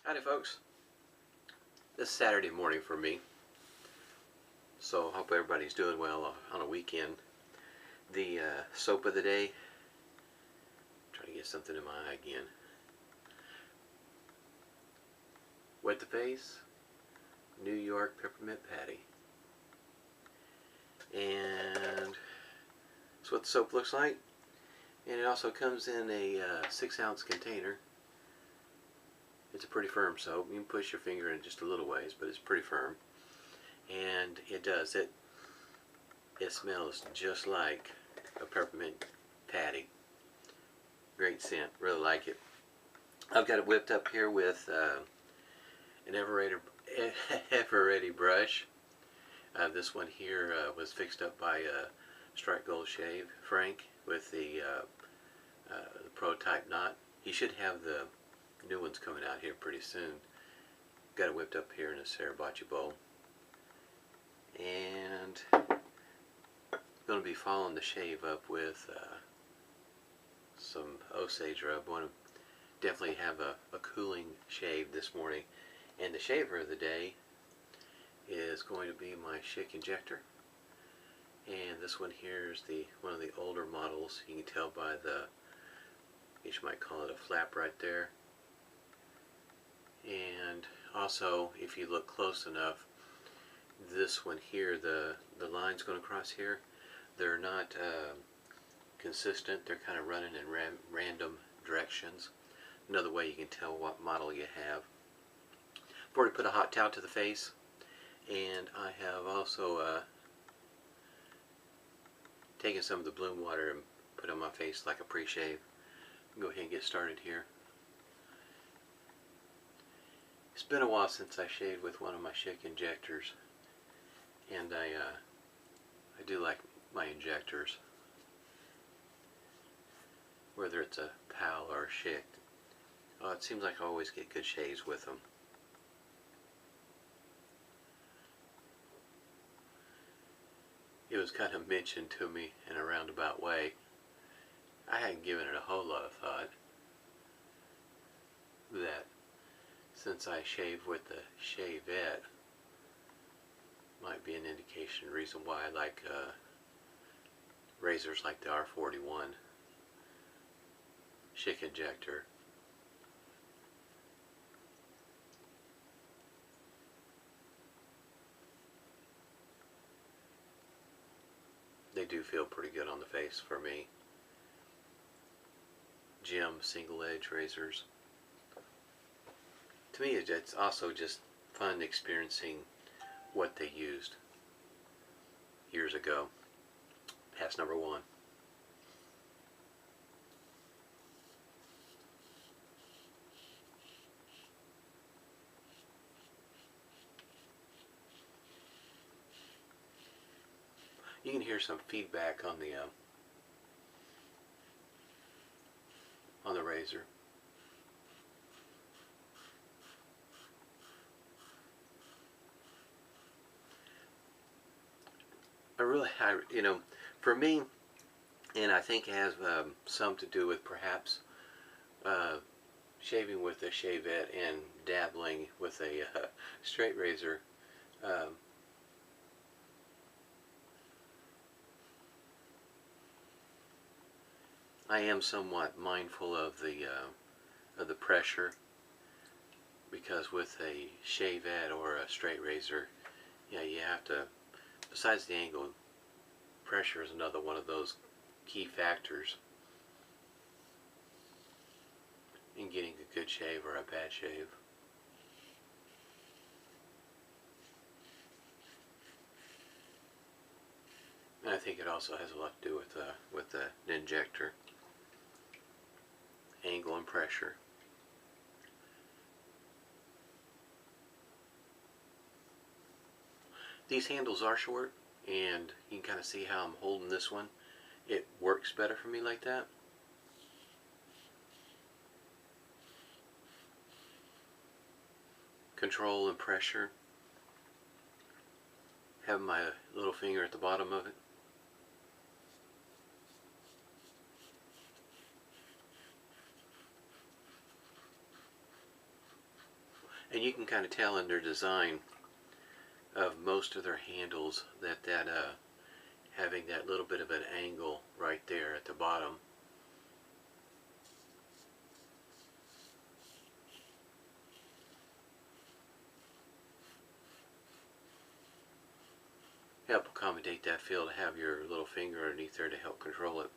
Howdy folks, this is Saturday morning for me, so hope everybody's doing well on a weekend. The soap of the day, try to get something in my eye again. Wet the Face, New York Peppermint Patty. And that's what the soap looks like. And it also comes in a 6-ounce container. It's a pretty firm soap. You can push your finger in just a little ways, but it's pretty firm. And it smells just like a peppermint patty. Great scent. Really like it. I've got it whipped up here with an ever-ready brush. This one here was fixed up by Strike Gold Shave Frank with the prototype knot. He should have the new one's coming out here pretty soon. Got it whipped up here in a Sarabachi bowl. And going to be following the shave up with some Osage Rub. Want to definitely have a cooling shave this morning. And the shaver of the day is going to be my Schick Injector. And this one here is one of the older models. You can tell by the, you might call it a flap right there. And also, if you look close enough, this one here, the lines going across here, they're not consistent. They're kind of running in random directions. Another way you can tell what model you have. I've already put a hot towel to the face, and I have also taken some of the bloom water and put it on my face like a pre-shave. Go ahead and get started here. It's been a while since I shaved with one of my Schick injectors, and I do like my injectors, whether it's a PAL or a Schick. It seems like I always get good shaves with them. It was kind of mentioned to me in a roundabout way. I hadn't given it a whole lot of thought that since I shave with the Shavette, might be an indication, reason why I like razors like the R41 Schick Injector. They do feel pretty good on the face for me. Gem single edge razors. To me, it's also just fun experiencing what they used years ago. Pass number one. You can hear some feedback on the razor. You know, for me, and I think it has some to do with perhaps shaving with a Shavette and dabbling with a straight razor. I am somewhat mindful of the pressure, because with a Shavette or a straight razor, yeah, you have to. Besides the angle, pressure is another one of those key factors in getting a good shave or a bad shave. And I think it also has a lot to do with the injector, angle and pressure. These handles are short, and you can kind of see how I'm holding this one. It works better for me like that. Control and pressure. Have my little finger at the bottom of it. And you can kind of tell in their design of most of their handles that having that little bit of an angle right there at the bottom help accommodate that feel, to have your little finger underneath there to help control it.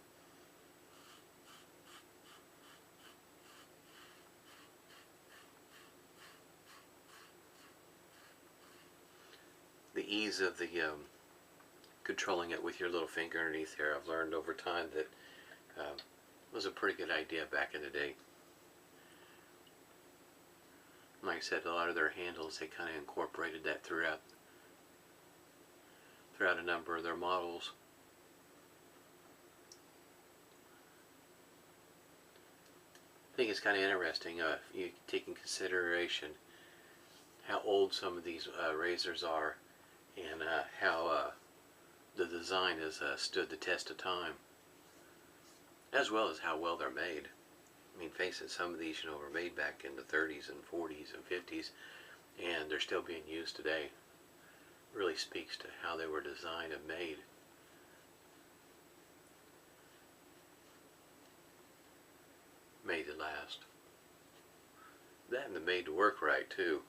The ease of the controlling it with your little finger underneath there, I've learned over time that was a pretty good idea back in the day. Like I said, a lot of their handles, they kind of incorporated that throughout a number of their models. I think it's kind of interesting if you take in consideration how old some of these razors are, and how the design has stood the test of time, as well as how well they're made. I mean, face it, some of these, you know, were made back in the 30s and 40s and 50s, and they're still being used today. Really speaks to how they were designed and made. Made to last. That and they're made to work right too.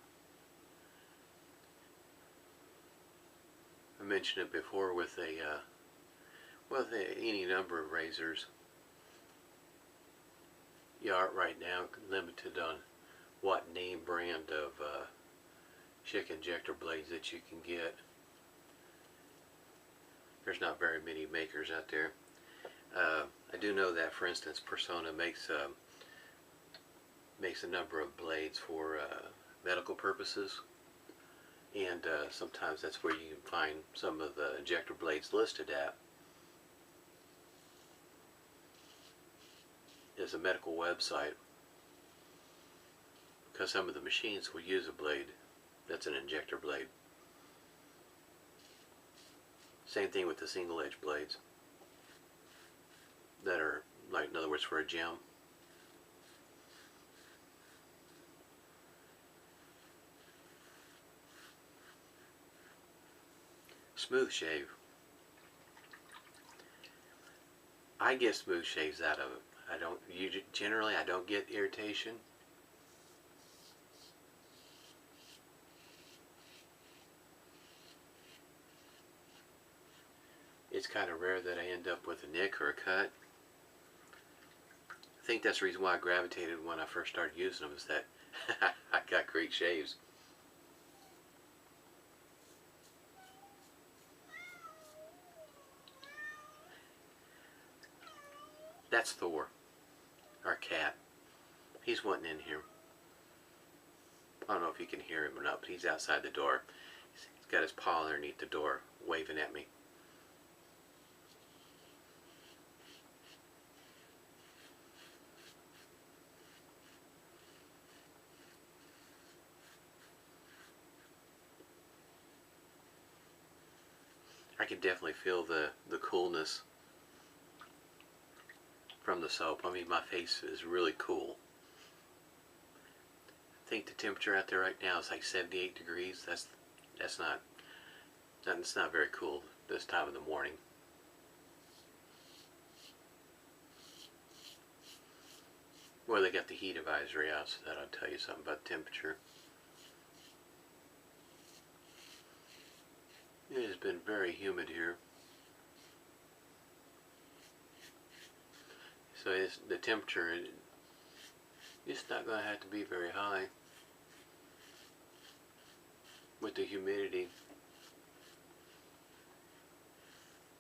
I mentioned it before with any number of razors. You are right now limited on what name brand of Schick Injector blades that you can get. There's not very many makers out there. I do know that, for instance, Personna makes a number of blades for medical purposes, and sometimes that's where you can find some of the injector blades listed at. Is a medical website, because some of the machines will use a blade that's an injector blade. Same thing with the single edge blades that are, like, in other words, for a gem. Smooth shave. I get smooth shaves out of it. Generally I don't get irritation. It's kind of rare that I end up with a nick or a cut. I think that's the reason why I gravitated when I first started using them, is that I got great shaves. That's Thor, our cat. He's wanting in here. I don't know if you can hear him or not, but he's outside the door. He's got his paw underneath the door, waving at me. I can definitely feel the coolness from the soap. I mean, my face is really cool. I think the temperature out there right now is like 78 degrees. That's not very cool this time of the morning. Well, they got the heat advisory out, so that'll tell you something about the temperature. It has been very humid here. So the temperature, it's not going to have to be very high with the humidity,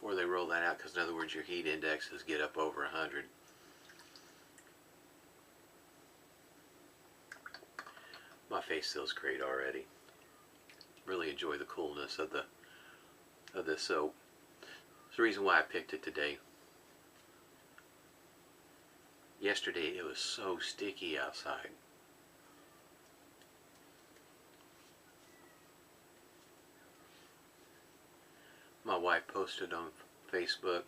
or they roll that out, because in other words your heat indexes get up over 100. My face feels great already. Really enjoy the coolness of this soap. It's the reason why I picked it today. Yesterday it was so sticky outside. My wife posted on Facebook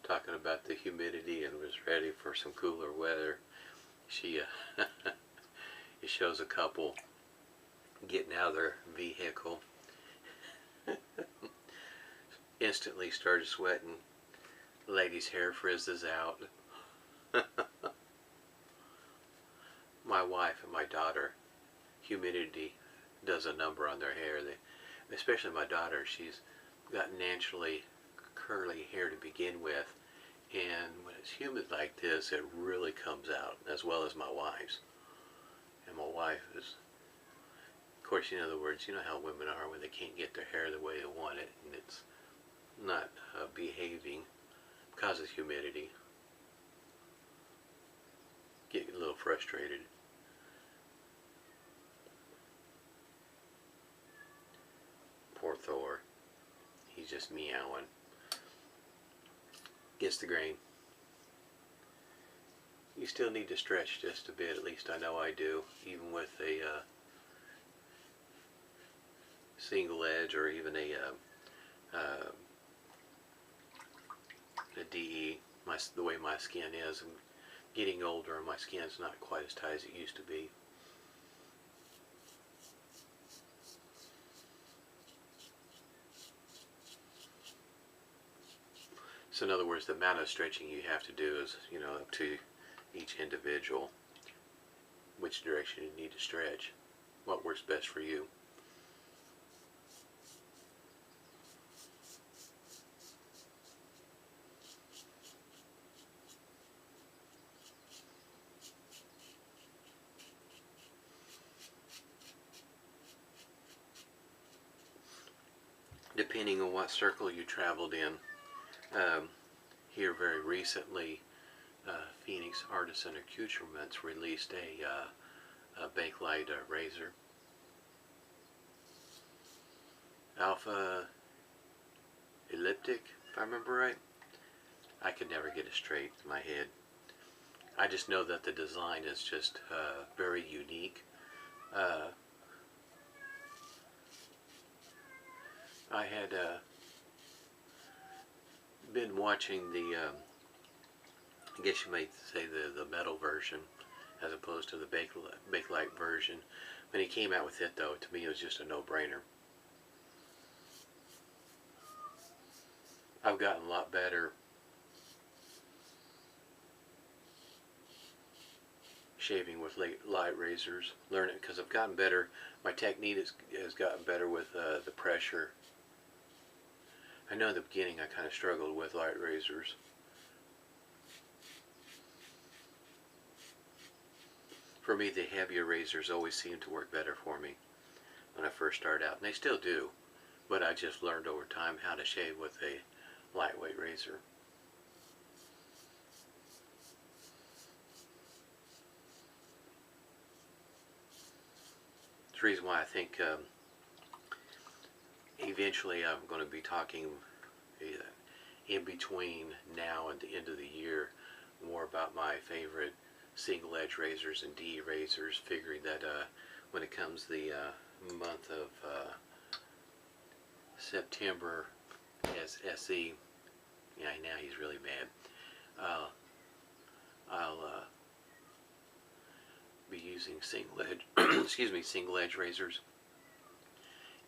talking about the humidity and was ready for some cooler weather. She shows a couple getting out of their vehicle. Instantly started sweating. Lady's hair frizzes out. My wife and my daughter, humidity does a number on their hair. Especially my daughter, she's got naturally curly hair to begin with, and when it's humid like this, it really comes out, as well as my wife's. And my wife is, of course, in other words, you know how women are when they can't get their hair the way they want it, and it's not behaving because of humidity. Get a little frustrated. Poor Thor. He's just meowing. Gets the grain. You still need to stretch just a bit, at least I know I do, even with a single edge or even a DE. The way my skin is, I'm getting older and my skin's not quite as tight as it used to be. So in other words, the amount of stretching you have to do is, you know, up to each individual, which direction you need to stretch, what works best for you. Depending on what circle you traveled in. Here very recently, Phoenix Artisan Accoutrements released a Bakelite razor. Alpha Elliptic, if I remember right. I could never get it straight in my head. I just know that the design is just very unique. I had been watching the, I guess you might say the metal version as opposed to the Bakelite version. When he came out with it though, to me it was just a no-brainer. I've gotten a lot better shaving with light razors. Learn it because I've gotten better. My technique has gotten better with the pressure. I know in the beginning I kind of struggled with light razors. For me, the heavier razors always seem to work better for me when I first started out, and they still do, but I just learned over time how to shave with a lightweight razor. That's the reason why I think eventually I'm going to be talking in between now and the end of the year more about my favorite single edge razors and DE razors, figuring that when it comes the month of September as SE, yeah, now he's really mad, I'll be using single edge excuse me, single edge razors,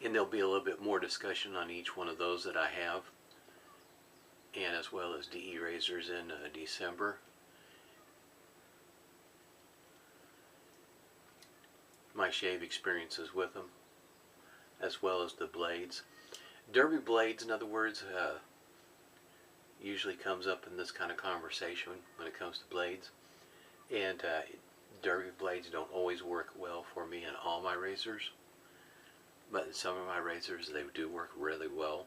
and there'll be a little bit more discussion on each one of those that I have, and as well as DE razors in December. My shave experiences with them, as well as the blades. Derby blades, in other words, usually comes up in this kind of conversation when it comes to blades, and derby blades don't always work well for me in all my razors, but in some of my razors they do work really well.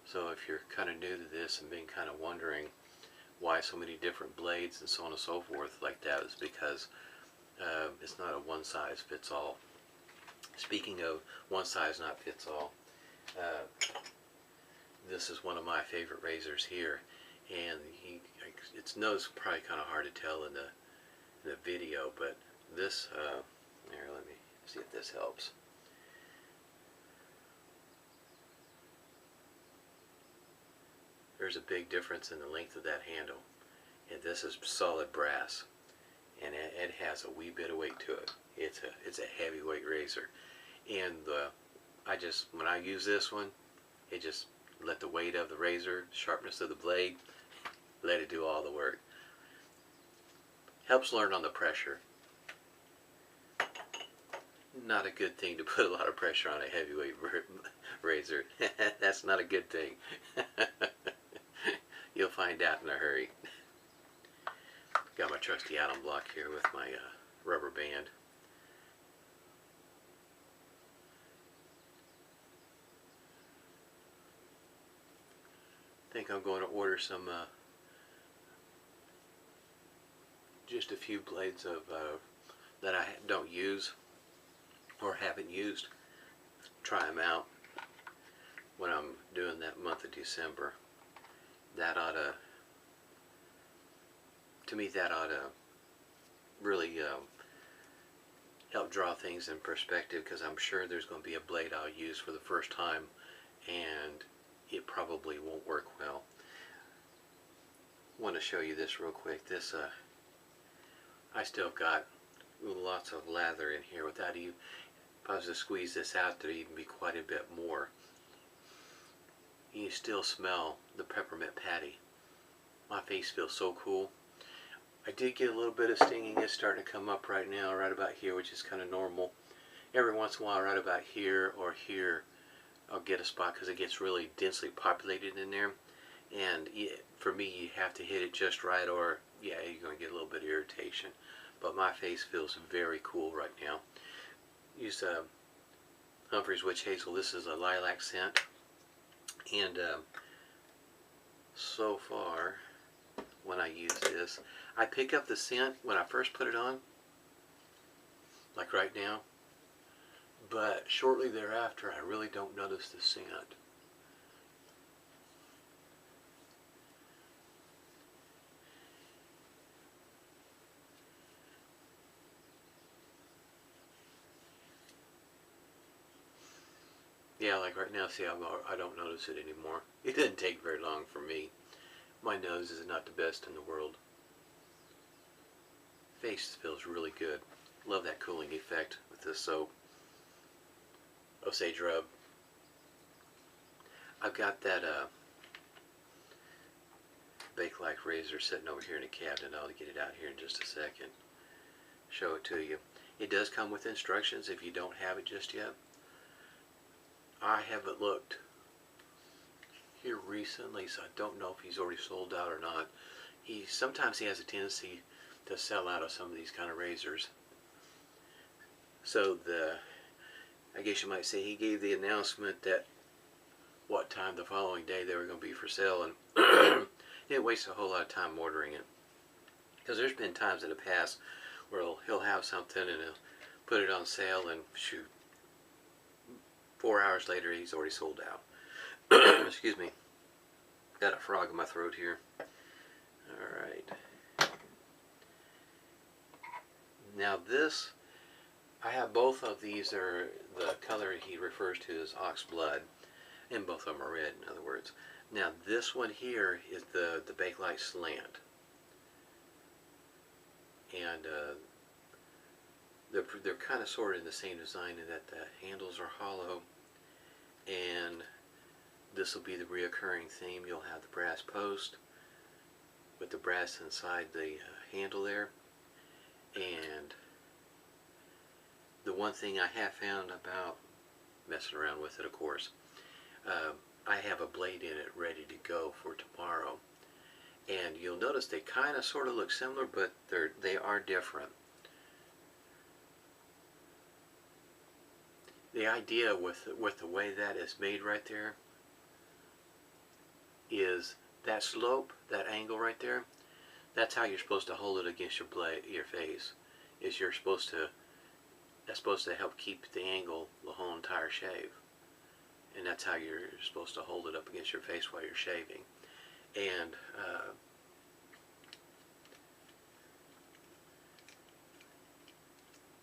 So if you're kind of new to this and being kind of wondering why so many different blades and so on and so forth like that, is because it's not a one size fits all. Speaking of one size not fits all, this is one of my favorite razors here, and it's probably kind of hard to tell in the video, but this here, let me see if this helps. There's a big difference in the length of that handle, and this is solid brass, and it has a wee bit of weight to it. It's a heavyweight razor, and when I use this one, it just let the weight of the razor, sharpness of the blade, let it do all the work. Helps learn on the pressure. Not a good thing to put a lot of pressure on a heavyweight razor. That's not a good thing. You'll find out in a hurry. Got my trusty alum block here with my rubber band. I think I'm going to order some just a few blades of that I don't use or haven't used. Try them out when I'm doing that month of December. That to me, that ought to really help draw things in perspective, because I'm sure there's going to be a blade I'll use for the first time and it probably won't work well. I want to show you this real quick. This I still got lots of lather in here. Without even, if I was to squeeze this out, there'd even be quite a bit more. You still smell the peppermint patty. My face feels so cool. I did get a little bit of stinging. It's starting to come up right now, right about here, which is kind of normal. Every once in a while, right about here or here, I'll get a spot because it gets really densely populated in there. And for me, you have to hit it just right, or yeah, you're going to get a little bit of irritation. But my face feels very cool right now. Use Humphrey's Witch Hazel. This is a lilac scent. And so far, when I use this, I pick up the scent when I first put it on, like right now, but shortly thereafter I really don't notice the scent. Yeah, like right now, see, I don't notice it anymore. It didn't take very long for me. My nose is not the best in the world. Face feels really good. Love that cooling effect with this soap. Osage Rub. I've got that Bakelite razor sitting over here in the cabinet. I'll get it out here in just a second. Show it to you. It does come with instructions if you don't have it just yet. I haven't looked here recently, so I don't know if he's already sold out or not. Sometimes he has a tendency to sell out of some of these kind of razors. So I guess you might say he gave the announcement that what time the following day they were going to be for sale, and didn't waste a whole lot of time ordering it. Because there's been times in the past where he'll have something and he'll put it on sale, and shoot, 4 hours later he's already sold out. Excuse me. Got a frog in my throat here. Alright. Now this, I have both of these. Are the color he refers to as ox blood, and both of them are red, in other words. Now this one here is the Bakelite Slant, and they're kind of sort of in the same design in that the handles are hollow, and this will be the reoccurring theme. You'll have the brass post with the brass inside the handle there. And the one thing I have found about messing around with it, of course, I have a blade in it ready to go for tomorrow, and you'll notice they kind of sort of look similar, but they are different. The idea with the way that is made right there is that slope, that angle right there, that's how you're supposed to hold it against your face. Is that's supposed to help keep the angle the whole entire shave. And that's how you're supposed to hold it up against your face while you're shaving. And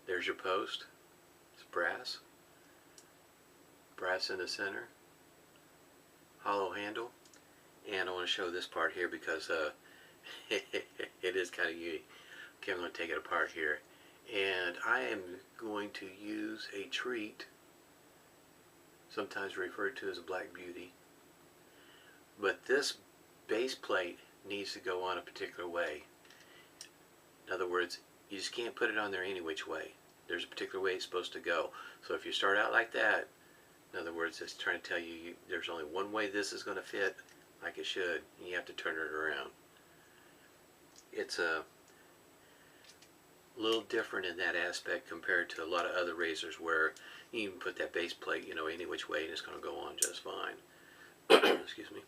there's your post. It's brass. Brass in the center. Hollow handle. And I want to show this part here because it is kind of unique. Okay, I'm going to take it apart here. And I am going to use a treat, sometimes referred to as a Black Beauty. But this base plate needs to go on a particular way. In other words, you just can't put it on there any which way. There's a particular way it's supposed to go. So if you start out like that, in other words, it's trying to tell you, there's only one way this is going to fit like it should, and you have to turn it around. It's a little different in that aspect compared to a lot of other razors where you can put that base plate, you know, any which way and it's going to go on just fine. Excuse me.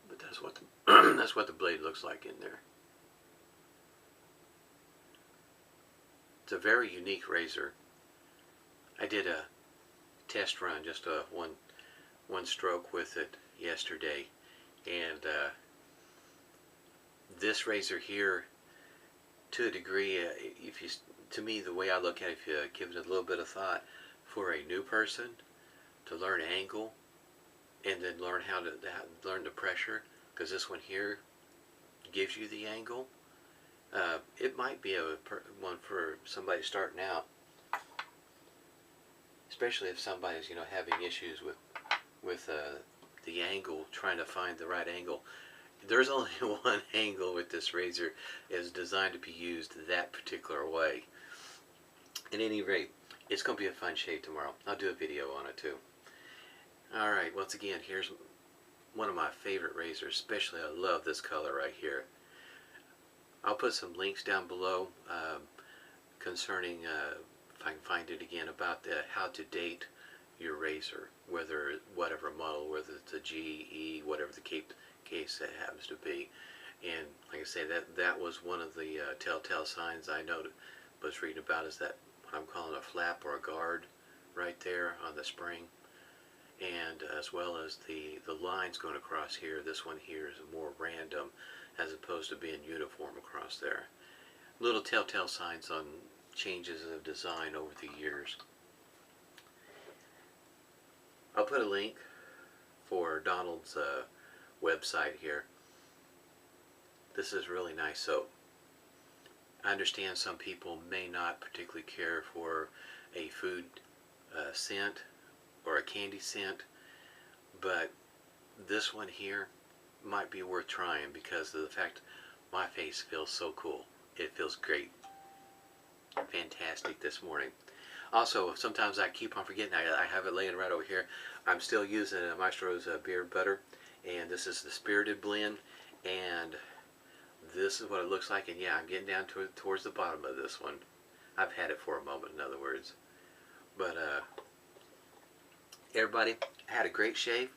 But that's what the that's what the blade looks like in there. It's a very unique razor. I did a test run, just a one stroke with it yesterday, and this razor here, to a degree, if you, to me, the way I look at it, if you give it a little bit of thought, for a new person to learn angle and then learn how to learn the pressure, because this one here gives you the angle. It might be one for somebody starting out, especially if somebody's, you know, having issues with the angle, trying to find the right angle. There's only one angle with this razor is designed to be used that particular way. At any rate, it's going to be a fun shave tomorrow. I'll do a video on it too. Alright, once again, here's one of my favorite razors. Especially, I love this color right here. I'll put some links down below concerning, if I can find it again, about how to date your razor, whatever model, whether it's a G, E, whatever the case that happens to be. And like I say, that was one of the telltale signs I noted, was reading about, is that what I'm calling a flap or a guard right there on the spring, and as well as the lines going across here. This one here is more random as opposed to being uniform across there. Little telltale signs on changes of design over the years. I'll put a link for Donald's website here. This is really nice soap. I understand some people may not particularly care for a food scent or a candy scent, but this one here might be worth trying because of the fact my face feels so cool. It feels great. Fantastic this morning. Also, sometimes I keep on forgetting, I have it laying right over here. I'm still using Maestro's beard butter, and this is the Spirited blend, and this is what it looks like. And yeah, I'm getting down towards the bottom of this one. I've had it for a moment, in other words. But everybody, had a great shave.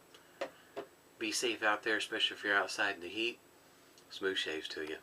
Be safe out there, especially if you're outside in the heat. Smooth shaves to you.